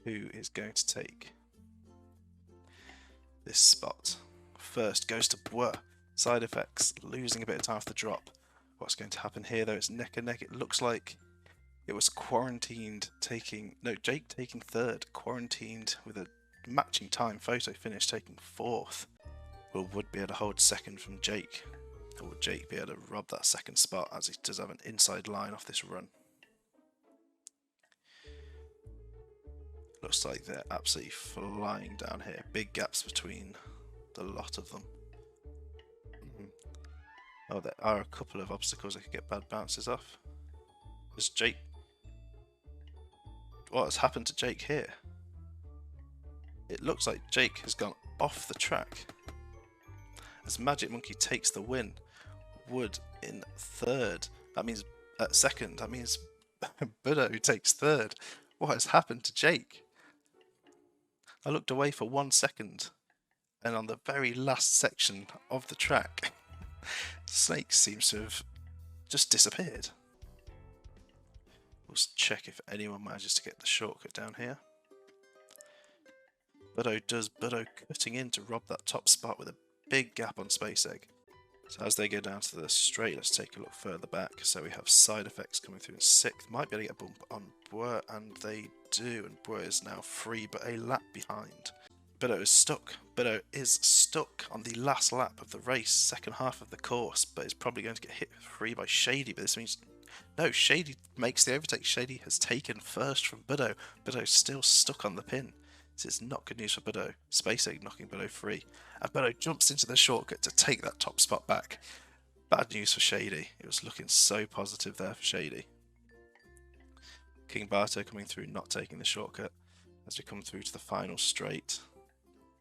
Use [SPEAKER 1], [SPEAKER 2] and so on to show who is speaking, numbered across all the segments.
[SPEAKER 1] who is going to take this spot. First goes to Bois. Side effects, losing a bit of time off the drop. What's going to happen here though? It's neck and neck. It looks like it was quarantined Jake taking third, quarantined with a matching time photo finish taking fourth. Will Wood be able to hold second from Jake? Or will Jake be able to rob that second spot, as he does have an inside line off this run? Looks like they're absolutely flying down here. Big gaps between the lot of them. Oh, there are a couple of obstacles I could get bad bounces off. There's Jake. What has happened to Jake here? It looks like Jake has gone off the track. As Magic Monkey takes the win. Wood in third. That means second. That means Bartow takes third. What has happened to Jake? I looked away for 1 second, and on the very last section of the track, Snake seems to have just disappeared. We'll check if anyone manages to get the shortcut down here. Bartow cutting in to rob that top spot with a big gap on Space Egg. So as they go down to the straight, let's take a look further back. So we have Side Effects coming through in 6th. Might be able to get a bump on Bois, and they do. And Bois is now free, but a lap behind. Bartow is stuck. Bartow is stuck on the last lap of the race, second half of the course, but is probably going to get hit free by Shady. But this means no, Shady makes the overtake. Shady has taken first from Bartow. Bartow's still stuck on the pin. This is not good news for Bartow. Space Egg knocking Bartow free. And Bartow jumps into the shortcut to take that top spot back. Bad news for Shady. It was looking so positive there for Shady. King Bartow coming through, not taking the shortcut as we come through to the final straight.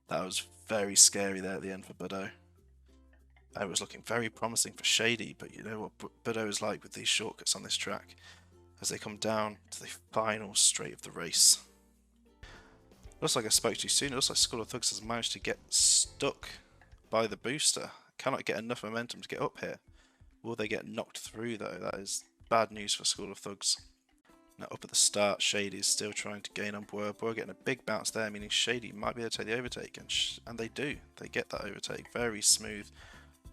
[SPEAKER 1] That was very scary there at the end for Bartow. It was looking very promising for Shady, but you know what Bartow is like with these shortcuts on this track as they come down to the final straight of the race. Looks like I spoke too soon. It looks like School of Thugs has managed to get stuck by the booster. Cannot get enough momentum to get up here. Will they get knocked through though? That is bad news for School of Thugs. Now up at the start, Shady is still trying to gain on Bois. Bois getting a big bounce there, meaning Shady might be able to take the overtake, and they do. They get that overtake. Very smooth.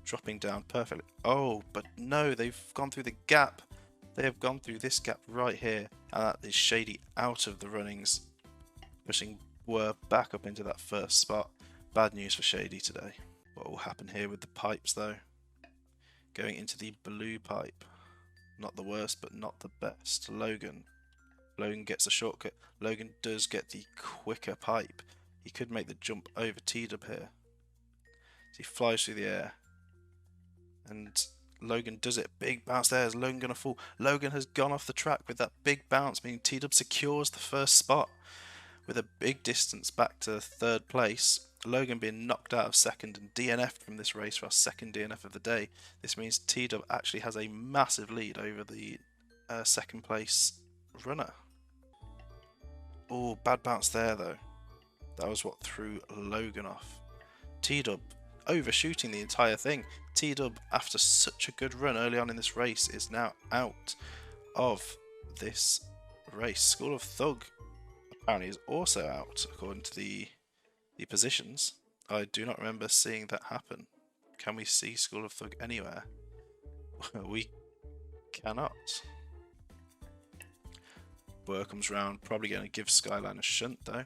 [SPEAKER 1] Dropping down perfectly. Oh, but no, they've gone through the gap. They have gone through this gap right here, and that is Shady out of the runnings, pushing Bois back up into that first spot. Bad news for Shady today. What will happen here with the pipes though? Going into the blue pipe. Not the worst, but not the best. Logan gets a shortcut. Logan does get the quicker pipe. He could make the jump over T-Dub here. So he flies through the air. And Logan does it. Big bounce there. Is Logan going to fall? Logan has gone off the track with that big bounce, meaning T-Dub secures the first spot with a big distance back to third place. Logan being knocked out of second and DNF'd from this race for our second DNF of the day. This means T-Dub actually has a massive lead over the second place runner. Oh, bad bounce there though. That was what threw Logan off. T-Dub overshooting the entire thing. T-Dub, after such a good run early on in this race, is now out of this race. School of Thug apparently is also out according to the positions. I do not remember seeing that happen. Can we see School of Thug anywhere? We cannot. Bois comes round, probably going to give Skyline a shunt though.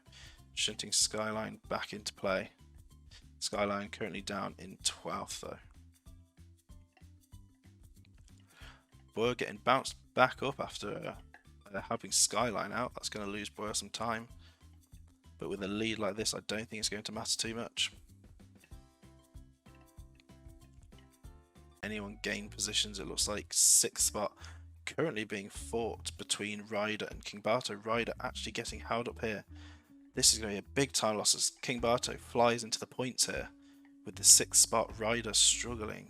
[SPEAKER 1] Shunting Skyline back into play. Skyline currently down in 12th though. Bois getting bounced back up after helping Skyline out. That's going to lose Bois some time. But with a lead like this, I don't think it's going to matter too much. Anyone gain positions? It looks like 6th spot currently being fought between Ryder and King Bartow. Ryder actually getting held up here. This is going to be a big time loss as King Bartow flies into the points here. With the 6th spot, Ryder struggling.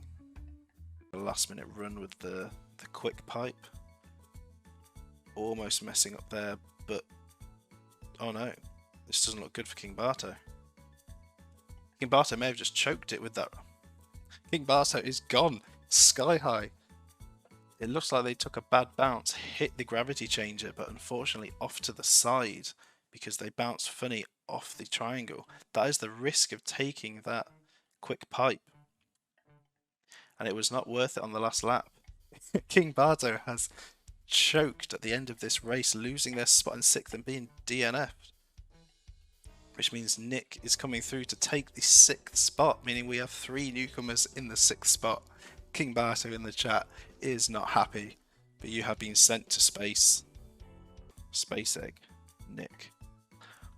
[SPEAKER 1] The last minute run with the quick pipe. Almost messing up there, but oh no. This doesn't look good for King Bartow. King Bartow may have just choked it with that. King Bartow is gone. Sky high. It looks like they took a bad bounce, hit the gravity changer, but unfortunately off to the side because they bounce funny off the triangle. That is the risk of taking that quick pipe. And it was not worth it on the last lap. King Bartow has choked at the end of this race, losing their spot in 6th and being DNF'd. Which means Nick is coming through to take the 6th spot, meaning we have 3 newcomers in the 6th spot. King Bartow in the chat is not happy, but you have been sent to space. Space Egg, Nick,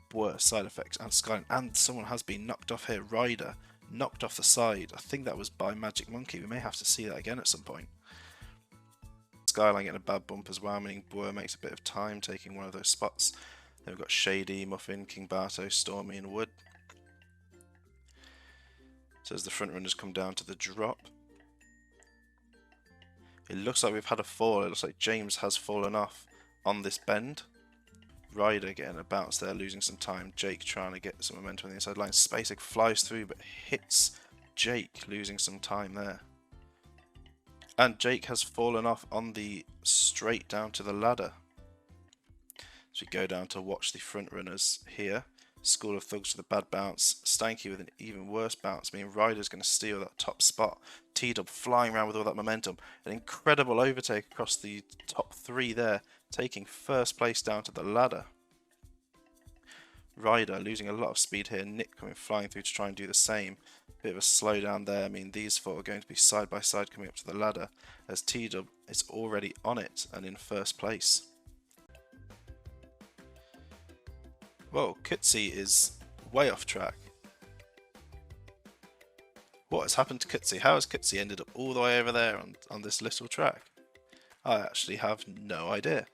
[SPEAKER 1] Blur, Side Effects, and Skyline. And someone has been knocked off here. Ryder, knocked off the side. I think that was by Magic Monkey. We may have to see that again at some point. Skyline getting a bad bump as well, meaning Blur makes a bit of time, taking one of those spots. Then we've got Shady, Muffin, King Bartow, Stormy, and Wood. So as the front runners come down to the drop, it looks like we've had a fall. It looks like James has fallen off on this bend. Ryder getting a bounce there, losing some time. Jake trying to get some momentum on the inside line. Spacek flies through but hits Jake, losing some time there. And Jake has fallen off on the straight down to the ladder. So we go down to watch the front runners here. School of Thugs with a bad bounce. Stanky with an even worse bounce. I mean, Ryder's going to steal that top spot. T-Dub flying around with all that momentum. An incredible overtake across the top 3 there, taking first place down to the ladder. Ryder losing a lot of speed here. Nick coming flying through to try and do the same. Bit of a slowdown there. I mean, these 4 are going to be side by side coming up to the ladder, as T-Dub is already on it and in first place. Whoa, Kutsi is way off track. What has happened to Kutsi? How has Kutsi ended up all the way over there on this little track? I actually have no idea.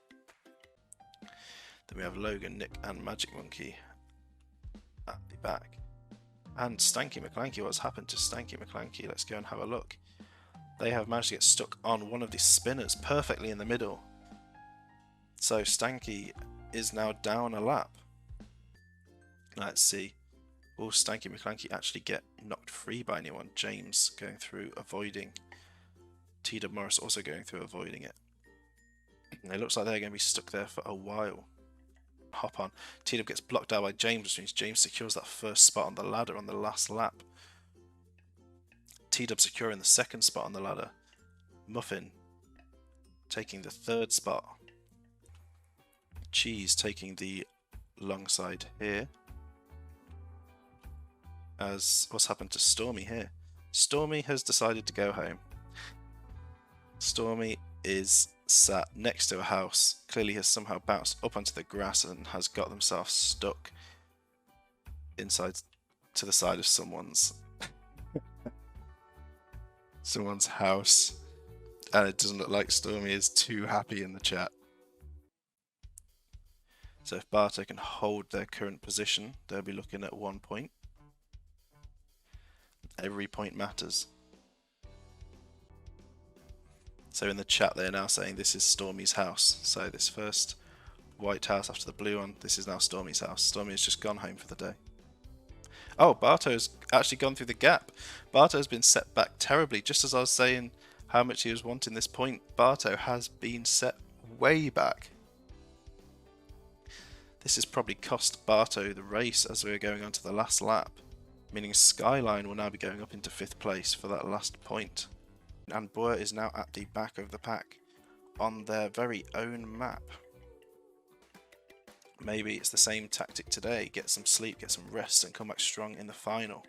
[SPEAKER 1] Then we have Logan, Nick, and Magic Monkey at the back. And Stanky McClanky. What's happened to Stanky McClanky? Let's go and have a look. They have managed to get stuck on one of the spinners perfectly in the middle. So Stanky is now down a lap. Let's see. Will Stanky McClanky actually get knocked free by anyone? James going through, avoiding. T.W. Morris also going through, avoiding it. And it looks like they're going to be stuck there for a while. Hop on. T.W. gets blocked out by James, which means James secures that first spot on the ladder on the last lap. T.W. securing the second spot on the ladder. Muffin taking the 3rd spot. Cheese taking the long side here. As what's happened to Stormy here? Stormy has decided to go home. Stormy is sat next to a house, clearly has somehow bounced up onto the grass and has got themselves stuck inside to the side of someone's house, and it doesn't look like Stormy is too happy in the chat. So if Bartow can hold their current position, they'll be looking at 1 point. Every point matters. So in the chat they're now saying this is Stormy's house. So this first white house after the blue one, this is now Stormy's house. Stormy has just gone home for the day. Oh, Bartow's actually gone through the gap. Bartow's been set back terribly. Just as I was saying how much he was wanting this point, Bartow has been set way back. This has probably cost Bartow the race as we're going on to the last lap. Meaning Skyline will now be going up into 5th place for that last point. And Boer is now at the back of the pack on their very own map. Maybe it's the same tactic today. Get some sleep, get some rest, and come back strong in the final.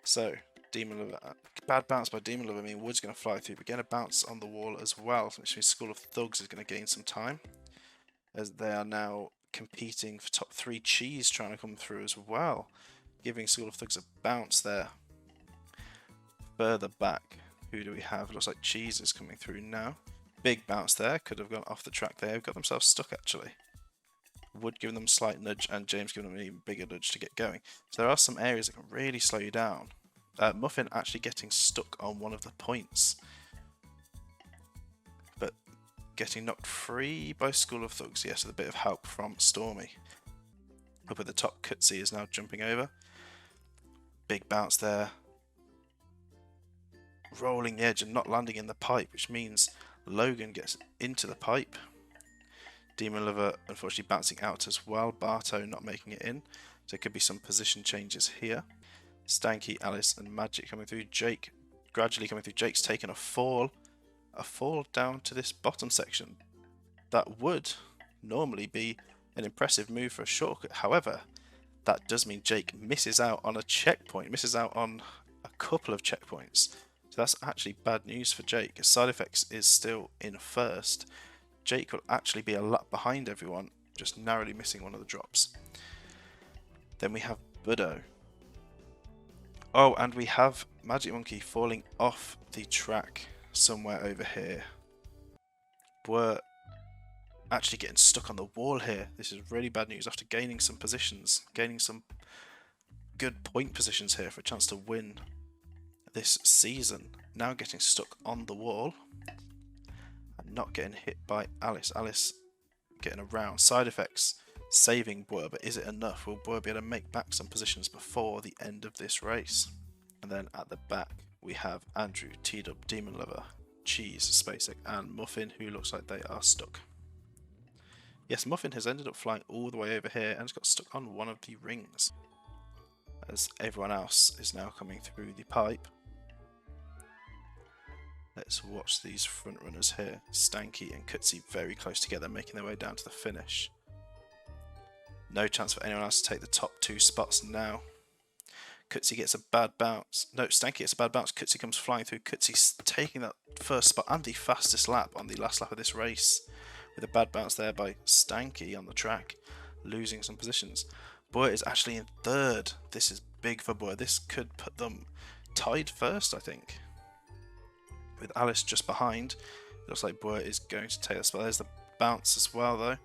[SPEAKER 1] So, Demon Lover, bad bounce by Demon Lover. I mean, Wood's going to fly through, but get a bounce on the wall as well, which means School of Thugs is going to gain some time, as they are now competing for top 3. Cheese trying to come through as well, giving School of Thugs a bounce there. Further back, who do we have? Looks like Cheese is coming through now. Big bounce there, could have gone off the track there. Got themselves stuck actually. Wood giving them a slight nudge and James giving them an even bigger nudge to get going. So there are some areas that can really slow you down. Muffin actually getting stuck on one of the points, but getting knocked free by School of Thugs. Yes, with a bit of help from Stormy. Up at the top, Kutsi is now jumping over. Big bounce there. Rolling the edge and not landing in the pipe, which means Logan gets into the pipe. Demon Lover unfortunately bouncing out as well. Bartow not making it in. So there could be some position changes here. Stanky, Alice and Magic coming through. Jake gradually coming through. Jake's taken a fall down to this bottom section. That would normally be an impressive move for a shortcut. However, that does mean Jake misses out on a checkpoint, misses out on a couple of checkpoints. So that's actually bad news for Jake. Side Effects is still in first. Jake will actually be a lap behind everyone, just narrowly missing one of the drops. Then we have Bartow. Oh, and we have Magic Monkey falling off the track somewhere over here. We're actually getting stuck on the wall here. This is really bad news after gaining some positions, gaining some good point positions here for a chance to win this season. Now getting stuck on the wall and not getting hit by Alice. Alice getting around. Side Effects saving Boer, but is it enough? Will Boer be able to make back some positions before the end of this race? And then at the back we have Andrew, T-Dub, Demon Lover, Cheese, Spacek and Muffin, who looks like they are stuck. Yes, Muffin has ended up flying all the way over here and has got stuck on one of the rings, as everyone else is now coming through the pipe. Let's watch these front runners here. Stanky and Kutsi very close together, making their way down to the finish. No chance for anyone else to take the top two spots now. Kutsi gets a bad bounce. No, Stanky gets a bad bounce. Kutsi comes flying through. Kutsi's taking that first spot and the fastest lap on the last lap of this race, with a bad bounce there by Stanky on the track, losing some positions. Boer is actually in third. This is big for Boer. This could put them tied first, I think. With Alice just behind, it looks like Boer is going to take the spot. There's the bounce as well, though.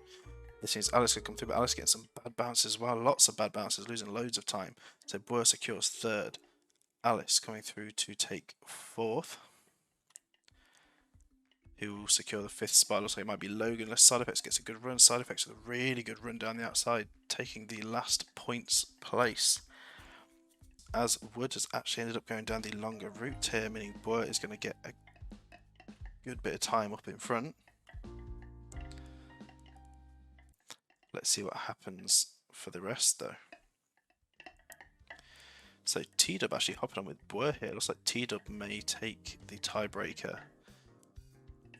[SPEAKER 1] This means Alice could come through, but Alice getting some bad bounces as well. Lots of bad bounces, losing loads of time. So Boer secures third. Alice coming through to take fourth. Who will secure the fifth spot? Looks like it might be Logan. Unless Side Effects gets a good run. Side Effects with a really good run down the outside, taking the last points place. As Wood has actually ended up going down the longer route here, meaning Boer is going to get a good bit of time up in front. Let's see what happens for the rest, though. So T-Dub actually hopping on with Boer here. Looks like T-Dub may take the tiebreaker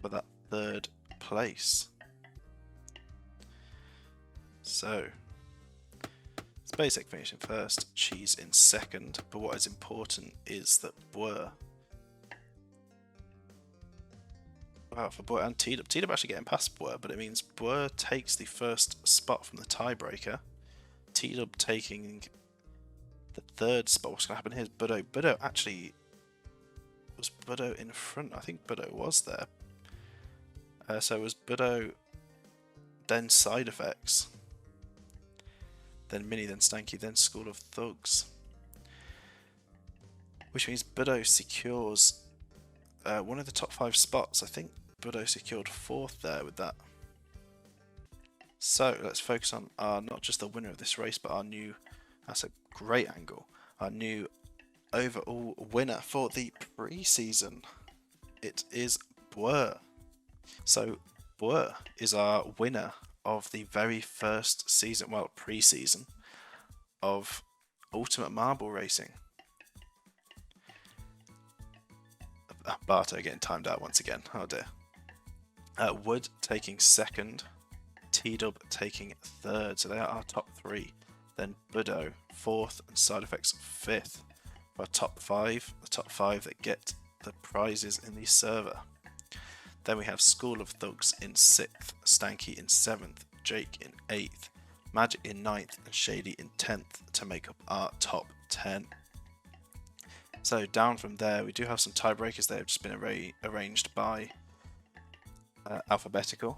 [SPEAKER 1] for that third place. So Spacek finishing first, Cheese in second, but what is important is that Boer, for Boer and T-Dub, T-Dub actually getting past Boer, but it means Boer takes the first spot from the tiebreaker, T-Dub taking the third spot. What's going to happen here is Bartow. Bartow actually, was Bartow in front? I think Bartow was there. So it was Bartow, then Side Effects, then Mini, then Stanky, then School of Thugs. Which means Bartow secures one of the top 5 spots. I think Bartow secured fourth there with that. So let's focus on our, not just the winner of this race, but our new, that's a great angle, our new overall winner for the pre-season. It is Boer. So Boer is our winner of the very first season, well, pre-season of Ultimate Marble Racing. Bartow getting timed out once again. Oh dear. Wood taking second, T-Dub taking third. So they are our top 3. Then Bartow fourth and Side Effects fifth. For our top 5, the top 5 that get the prizes in the server. Then we have School of Thugs in 6th, Stanky in 7th, Jake in 8th, Magic in 9th, and Shady in 10th to make up our top 10. So down from there, we do have some tiebreakers. They have just been arranged by alphabetically.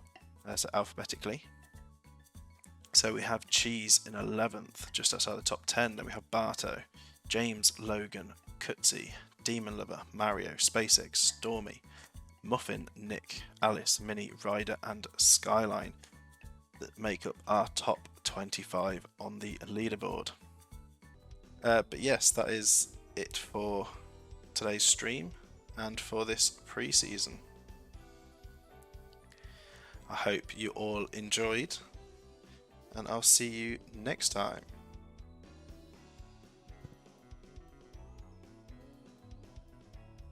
[SPEAKER 1] So we have Cheese in 11th, just outside the top 10. Then we have Bartow, James, Logan, Kutsi, Demon Lover, Mario, SpaceX, Stormy, Muffin, Nick, Alice, Mini, Ryder and Skyline that make up our top 25 on the leaderboard. But yes, that is it for today's stream and for this pre-season. I hope you all enjoyed, and I'll see you next time.